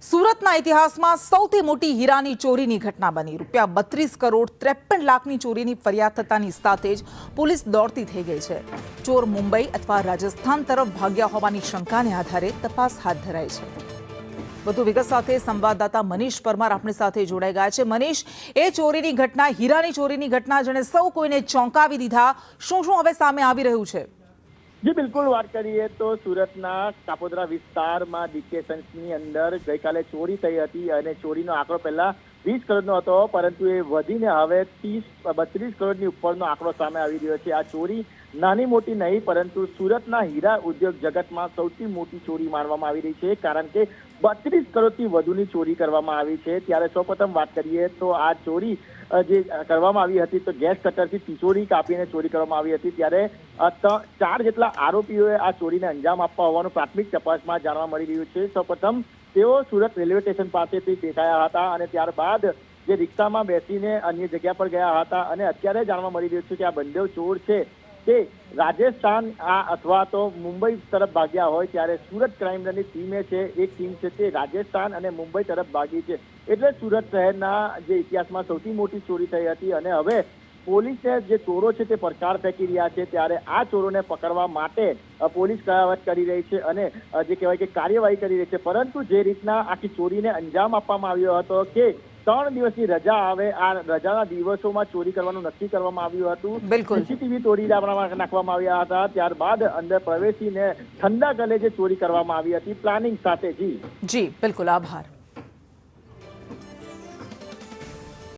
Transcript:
સુરતના ઇતિહાસમાં સૌથી મોટી હીરાની ચોરીની ઘટના બની। રૂપિયા 32 કરોડ 53 લાખની ચોરીની ફરિયાદ થતાની સાથે જ પોલીસ દોડતી થઈ ગઈ છે। ચોર મુંબઈ અથવા રાજસ્થાન તરફ ભાગ્યા હોવાની શંકાને આધારે તપાસ હાથ ધરાઈ છે। વધુ વિગત સાથે સંવાદદાતા મનીષ પરમાર આપણી સાથે જોડાઈ ગયા છે। મનીષ, એ ચોરીની ઘટના, હીરાની ચોરીની ઘટના જેણે સૌ કોઈને ચોંકાવી દીધા, શું હવે સામે આવી રહ્યું છે? જી બિલકુલ, વાત કરીએ તો સુરતના કાપોદ્રા વિસ્તારમાં ડીકે સન્સની અંદર ગઈકાલે ચોરી થઈ હતી અને ચોરીનો આંકડો પહેલા 20 કરોડનો હતો, પરંતુ એ વધીને હવે 32 કરોડની ઉપરનો આંકડો સામે આવી રહ્યો છે। આ ચોરી નાની મોટી નહીં, પરંતુ સુરતના હીરા ઉદ્યોગ જગતમાં સૌથી મોટી ચોરી માનવામાં આવી રહી છે, કારણ કે 32 કરોડથી વધુની ચોરી કરવામાં આવી છે। ત્યારે સૌપ્રથમ વાત કરીએ તો આ ચોરી જે કરવામાં આવી હતી તો ગેસ કટરથી તિજોરી કાપીને ચોરી કરવામાં આવી હતી। ત્યારે 4 જેટલા આરોપીઓએ આ ચોરીને અંજામ આપવા હોવાનું પ્રાથમિક તપાસમાં જાણવા મળી રહ્યું છે। સૌપ્રથમ તેઓ સુરત રેલવે સ્ટેશન પાસેથી દેખાયા હતા અને ત્યારબાદ જે રિક્ષામાં બેસીને અન્ય જગ્યા પર ગયા હતા અને અત્યારે જાણવા મળી રહ્યું છે કે આ બંને ચોર છે તે રાજસ્થાન અથવા તો મુંબઈ તરફ ભાગ્યા હોય, ત્યારે સુરત ક્રાઇમ બ્રાન્ચની ટીમે છે, એક ટીમ છે તે રાજસ્થાન અને મુંબઈ તરફ ભાગી છે। એટલે સુરત શહેરના જે ઇતિહાસમાં સૌથી મોટી ચોરી થઈ હતી અને હવે પોલીસે જે ચોરો છે તે પડકાર ફેંકી રહ્યા છે। ત્યારે આ ચોરોને પકડવા માટે પોલીસ કવાયત કરી રહી છે અને જે કહેવાય કે કાર્યવાહી કરી રહી છે, પરંતુ જે રીતના આખી ચોરીને અંજામ આપવામાં આવ્યો હતો કે 3 દિવસની રજા આવે, આ રજાના દિવસોમાં ચોરી કરવાનું નક્કી કરવામાં આવ્યું હતું। સીસીટીવી તોડી નાખવામાં આવ્યા હતા, ત્યારબાદ અંદર પ્રવેશીને ઠંડા ગલે જે ચોરી કરવામાં આવી હતી પ્લાનિંગ સાથે। જી બિલકુલ, આભાર।